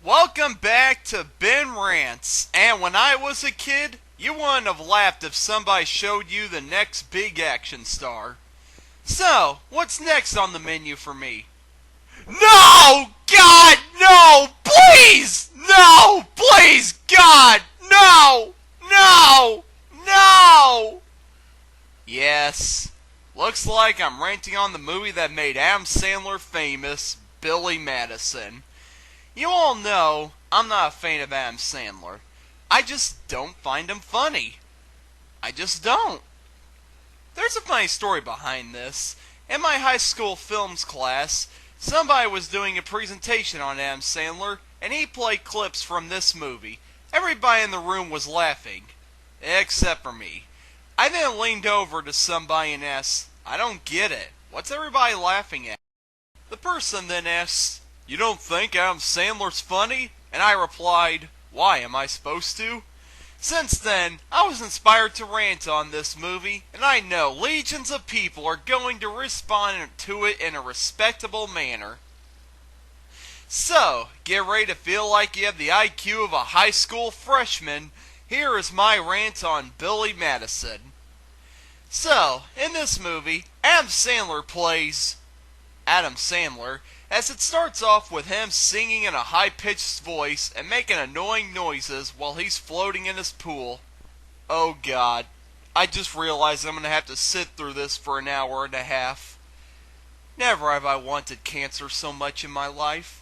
Welcome back to Ben Rants. And when I was a kid, you wouldn't have laughed if somebody showed you the next big action star. So, what's next on the menu for me? No! God, no! Please! No! Please, God! No! No! No! Yes. Looks like I'm ranting on the movie that made Adam Sandler famous, Billy Madison. You all know I'm not a fan of Adam Sandler. I just don't find him funny. I just don't. There's a funny story behind this. In my high school films class, somebody was doing a presentation on Adam Sandler, and he played clips from this movie. Everybody in the room was laughing, except for me. I then leaned over to somebody and asked, "I don't get it. What's everybody laughing at?" The person then asked, "You don't think Adam Sandler's funny?" And I replied, "Why, am I supposed to?" Since then, I was inspired to rant on this movie, and I know legions of people are going to respond to it in a respectable manner. So, get ready to feel like you have the IQ of a high school freshman. Here is my rant on Billy Madison. So, in this movie, Adam Sandler plays Adam Sandler, as it starts off with him singing in a high-pitched voice and making annoying noises while he's floating in his pool. Oh God, I just realized I'm going to have to sit through this for an hour and a half. Never have I wanted cancer so much in my life.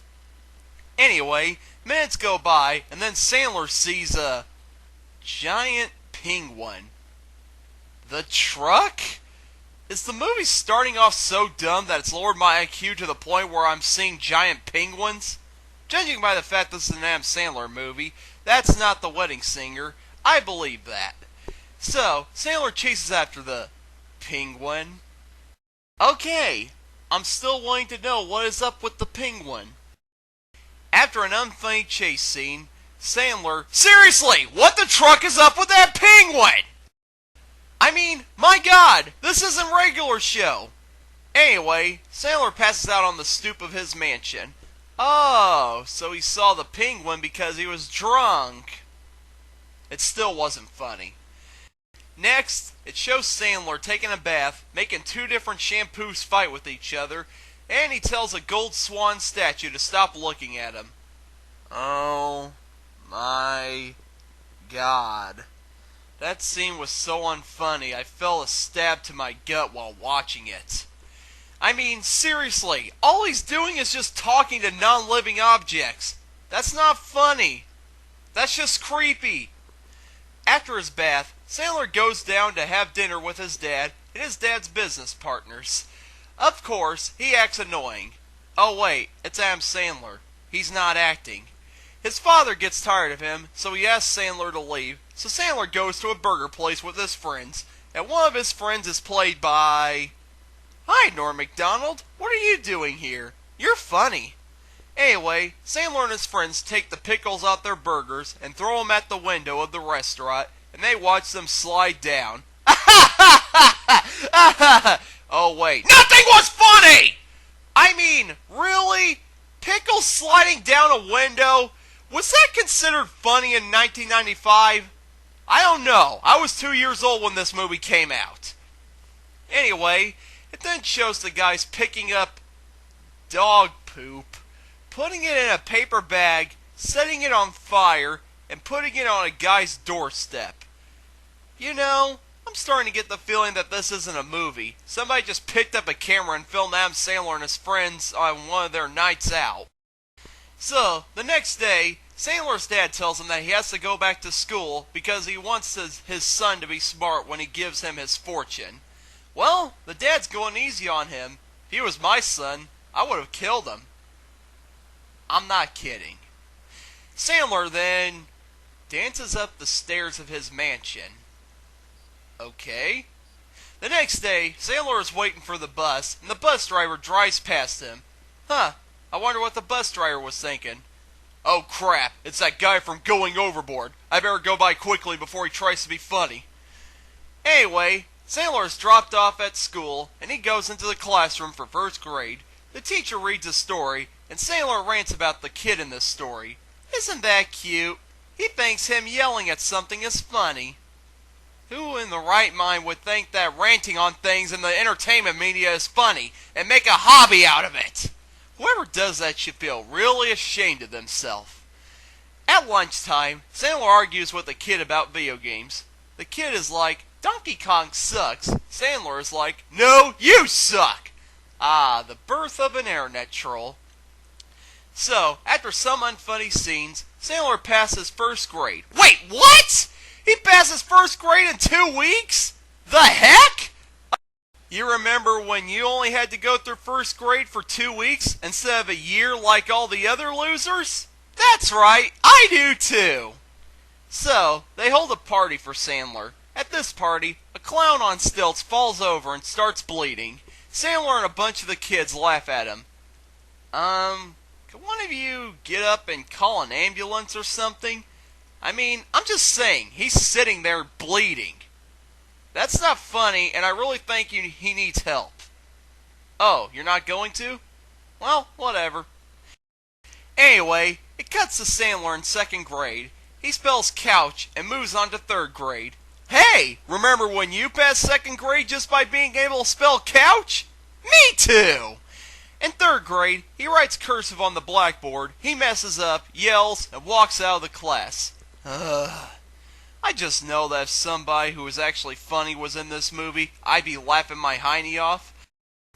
Anyway, minutes go by, and then Sandler sees a giant penguin. The truck? Is the movie starting off so dumb that it's lowered my IQ to the point where I'm seeing giant penguins? Judging by the fact this is an Adam Sandler movie, that's not The Wedding Singer. I believe that. So, Sandler chases after the penguin. Okay, I'm still wanting to know what is up with the penguin. After an unfunny chase scene, Sandler, seriously, what the truck is up with that penguin? I mean, my God, this isn't regular show. Anyway, Sandler passes out on the stoop of his mansion. Oh, so he saw the penguin because he was drunk. It still wasn't funny. Next, it shows Sandler taking a bath, making two different shampoos fight with each other, and he tells a gold swan statue to stop looking at him. Oh my God. That scene was so unfunny, I felt a stab to my gut while watching it. I mean, seriously, all he's doing is just talking to non-living objects. That's not funny. That's just creepy. After his bath, Sandler goes down to have dinner with his dad and his dad's business partners. Of course, he acts annoying. Oh wait, it's Adam Sandler. He's not acting. His father gets tired of him, so he asks Sandler to leave. So Sandler goes to a burger place with his friends, and one of his friends is played by... Hi, Norm MacDonald. What are you doing here? You're funny. Anyway, Sandler and his friends take the pickles out their burgers and throw them at the window of the restaurant, and they watch them slide down. Oh wait, nothing was funny! I mean, really? Pickles sliding down a window? Was that considered funny in 1995? I don't know. I was 2 years old when this movie came out. Anyway, it then shows the guys picking up dog poop, putting it in a paper bag, setting it on fire, and putting it on a guy's doorstep. You know, I'm starting to get the feeling that this isn't a movie. Somebody just picked up a camera and filmed Adam Sandler and his friends on one of their nights out. So, the next day, Sandler's dad tells him that he has to go back to school because he wants his son to be smart when he gives him his fortune. Well, the dad's going easy on him. If he was my son, I would have killed him. I'm not kidding. Sandler then dances up the stairs of his mansion. Okay. The next day, Sandler is waiting for the bus, and the bus driver drives past him. I wonder what the bus driver was thinking. Oh crap, it's that guy from Going Overboard. I better go by quickly before he tries to be funny. Anyway, Sandler is dropped off at school, and he goes into the classroom for first grade. The teacher reads a story, and Sandler rants about the kid in this story. Isn't that cute? He thinks him yelling at something is funny. Who in the right mind would think that ranting on things in the entertainment media is funny and make a hobby out of it? Whoever does that should feel really ashamed of themselves. At lunchtime, Sandler argues with a kid about video games. The kid is like, Donkey Kong sucks. Sandler is like, no, you suck! Ah, the birth of an internet troll. So, after some unfunny scenes, Sandler passes first grade. Wait, what?! He passes first grade in 2 weeks? The heck?! You remember when you only had to go through first grade for 2 weeks instead of a year like all the other losers? That's right, I do too! So, they hold a party for Sandler. At this party, a clown on stilts falls over and starts bleeding. Sandler and a bunch of the kids laugh at him. Can one of you get up and call an ambulance or something? I mean, I'm just saying, he's sitting there bleeding. That's not funny, and I really think he needs help. Oh, you're not going to? Well, whatever. Anyway, it cuts to Sandler in second grade. He spells couch and moves on to third grade. Hey, remember when you passed second grade just by being able to spell couch? Me too! In third grade, he writes cursive on the blackboard, he messes up, yells, and walks out of the class. I just know that if somebody who was actually funny was in this movie, I'd be laughing my hiney off.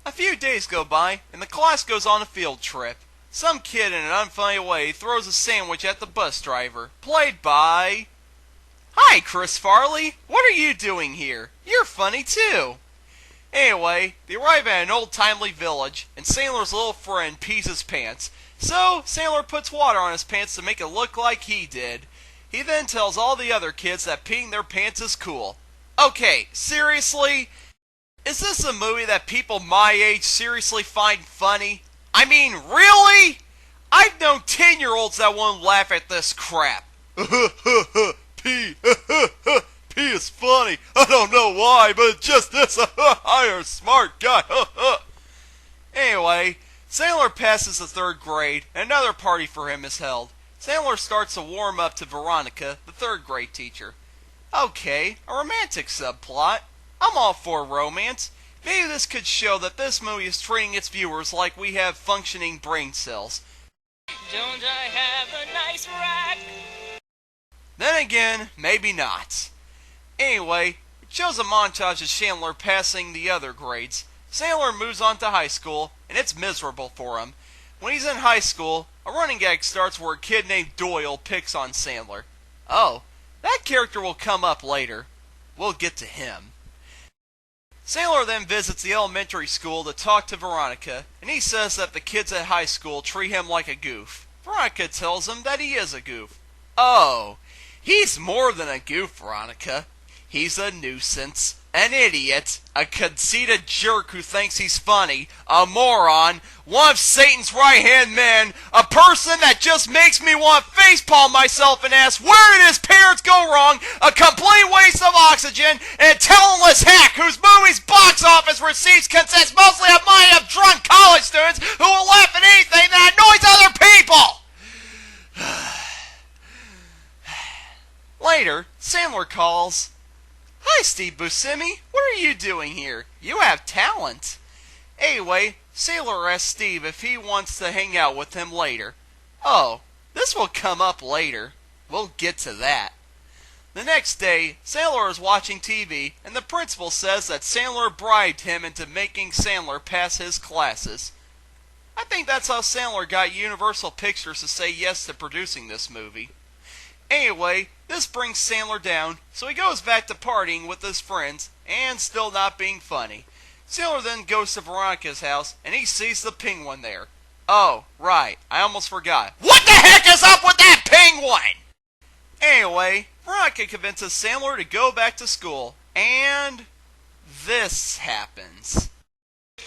A few days go by, and the class goes on a field trip. Some kid in an unfunny way throws a sandwich at the bus driver, played by... Hi, Chris Farley! What are you doing here? You're funny too! Anyway, they arrive at an old-timely village, and Sandler's little friend pees his pants. So, Sandler puts water on his pants to make it look like he did. He then tells all the other kids that peeing their pants is cool. Okay, seriously? Is this a movie that people my age seriously find funny? I mean, really? I've known 10-year-olds that won't laugh at this crap. Pee. Pee is funny. I don't know why, but it's just this. I'm a smart guy. Anyway, Sandler passes the third grade, and another party for him is held. Sandler starts to warm up to Veronica, the third grade teacher. Okay, a romantic subplot. I'm all for romance. Maybe this could show that this movie is treating its viewers like we have functioning brain cells. Don't I have a nice rack? Then again, maybe not. Anyway, it shows a montage of Sandler passing the other grades. Sandler moves on to high school, and it's miserable for him. When he's in high school, a running gag starts where a kid named Doyle picks on Sandler. Oh, that character will come up later. We'll get to him. Sandler then visits the elementary school to talk to Veronica, and he says that the kids at high school treat him like a goof. Veronica tells him that he is a goof. Oh, he's more than a goof, Veronica. He's a nuisance, an idiot, a conceited jerk who thinks he's funny, a moron, one of Satan's right-hand men, a person that just makes me want to facepalm myself and ask where did his parents go wrong, a complete waste of oxygen, and a talentless hack whose movie's box office receipts consist mostly of money of drunk college students who will laugh at anything that annoys other people! Later, Sandler calls... Hi, Steve Buscemi. What are you doing here? You have talent. Anyway, Sandler asks Steve if he wants to hang out with him later. Oh, this will come up later. We'll get to that. The next day, Sandler is watching TV, and the principal says that Sandler bribed him into making Sandler pass his classes. I think that's how Sandler got Universal Pictures to say yes to producing this movie. Anyway, this brings Sandler down, so he goes back to partying with his friends, and still not being funny. Sandler then goes to Veronica's house, and he sees the penguin there. Oh, right, I almost forgot. What the heck is up with that penguin?! Anyway, Veronica convinces Sandler to go back to school, and... this happens.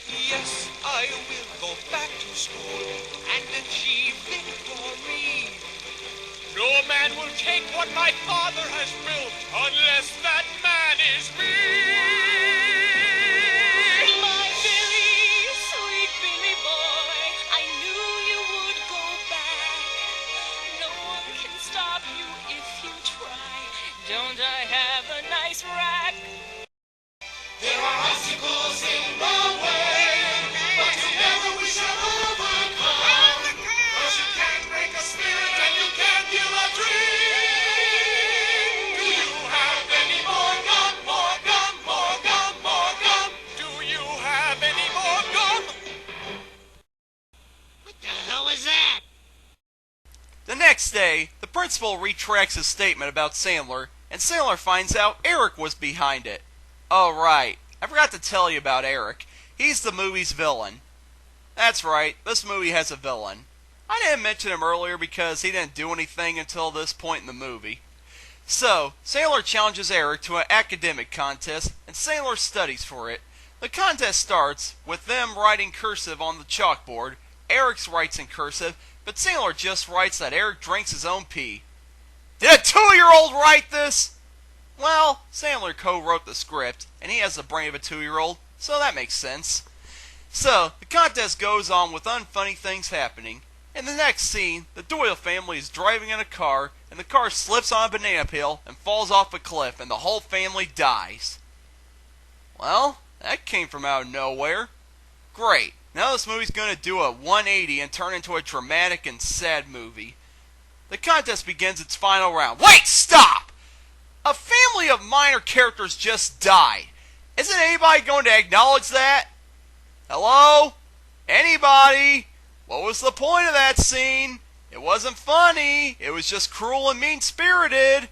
Yes, I will go back to school and achieve victory. No man will take what my father has built unless that man is me. My Billy, sweet Billy boy, I knew you would go back. No one Don't I have a nice rack? There are obstacles in the way, but you never we shall overcome. 'Cause you can't break a spirit and you can't kill a dream. Do you have any more gum? More gum, more gum, more gum. Do you have any more gum? What the hell is that? The next day, the principal retracts his statement about Sandler, and Sandler finds out Eric was behind it. Oh right, I forgot to tell you about Eric. He's the movie's villain. That's right, this movie has a villain. I didn't mention him earlier because he didn't do anything until this point in the movie. So, Sandler challenges Eric to an academic contest, and Sandler studies for it. The contest starts with them writing cursive on the chalkboard. Eric writes in cursive, but Sandler just writes that Eric drinks his own pee. Did a 2-year-old write this? Well, Sandler co-wrote the script, and he has the brain of a 2-year-old, so that makes sense. So, the contest goes on with unfunny things happening. In the next scene, the Doyle family is driving in a car, and the car slips on a banana peel and falls off a cliff, and the whole family dies. Well, that came from out of nowhere. Great, now this movie's going to do a 180 and turn into a dramatic and sad movie. The contest begins its final round. Wait, stop! A family of minor characters just died. Isn't anybody going to acknowledge that? Hello? Anybody? What was the point of that scene? It wasn't funny. It was just cruel and mean-spirited.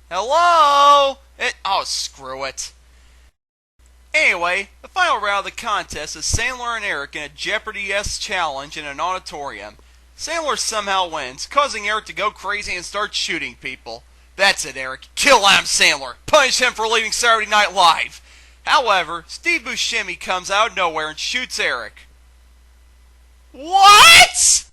Hello? Oh, screw it. Anyway, the final round of the contest is Sandler and Eric in a Jeopardy-esque challenge in an auditorium. Sandler somehow wins, causing Eric to go crazy and start shooting people. That's it, Eric. Kill Adam Sandler. Punish him for leaving Saturday Night Live. However, Steve Buscemi comes out of nowhere and shoots Eric. What?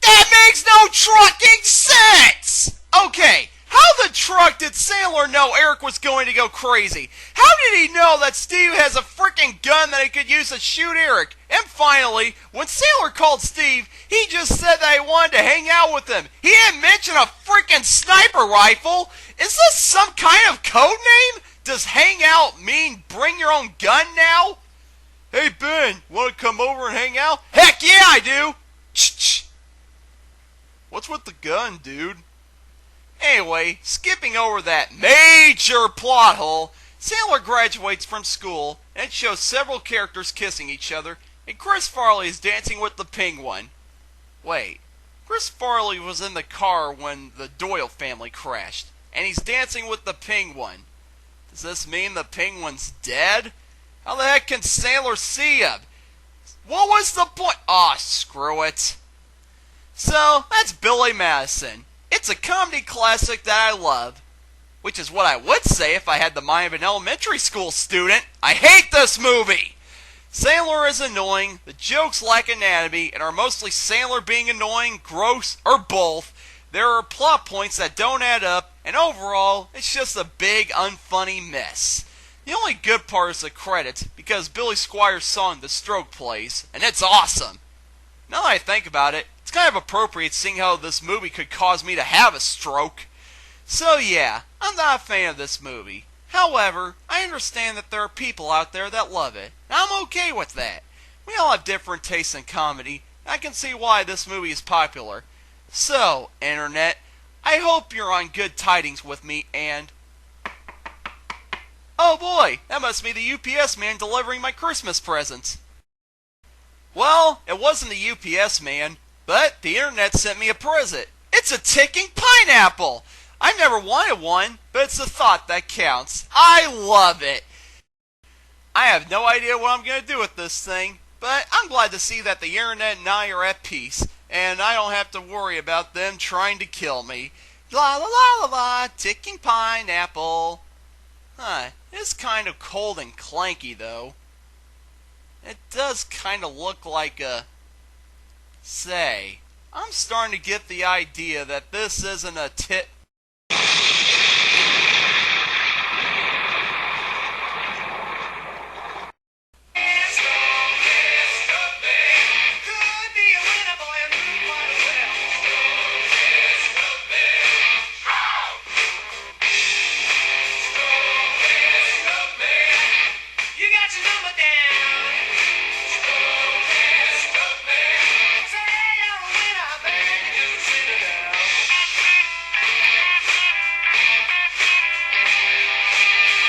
That makes no trucking sense! Okay, how the truck did Sandler know Eric was going to go crazy? How did he know that Steve has a freaking gun that he could use to shoot Eric? And finally, when Sandler called Steve, he just said that he wanted to hang out with him. He didn't mention a freaking sniper rifle. Is this some kind of code name? Does hang out mean bring your own gun now? Hey Ben, want to come over and hang out? Heck yeah I do! Shh. What's with the gun, dude? Anyway, skipping over that major plot hole, Sandler graduates from school, and it shows several characters kissing each other, and Chris Farley is dancing with the penguin. Wait, Chris Farley was in the car when the Doyle family crashed, and he's dancing with the penguin. Does this mean the penguin's dead? How the heck can Sandler see him? What was the point? Aw, screw it. So, that's Billy Madison. It's a comedy classic that I love. Which is what I would say if I had the mind of an elementary school student. I hate this movie! Sandler is annoying, the jokes lack anatomy, and are mostly Sandler being annoying, gross, or both. There are plot points that don't add up, and overall, it's just a big, unfunny mess. The only good part is the credits, because Billy Squier's song The Stroke plays, and it's awesome. Now that I think about it, it's kind of appropriate seeing how this movie could cause me to have a stroke. So yeah, I'm not a fan of this movie. However, I understand that there are people out there that love it, and I'm okay with that. We all have different tastes in comedy, and I can see why this movie is popular. So, Internet, I hope you're on good tidings with me, and... Oh boy, that must be the UPS man delivering my Christmas presents. Well, it wasn't the UPS man, but the Internet sent me a present. It's a ticking pineapple! I've never wanted one, but it's the thought that counts. I love it! I have no idea what I'm going to do with this thing, but I'm glad to see that the Internet and I are at peace, and I don't have to worry about them trying to kill me. La la la la la, ticking pineapple. It's kind of cold and clanky though. It does kind of look like a... Say, I'm starting to get the idea that this isn't a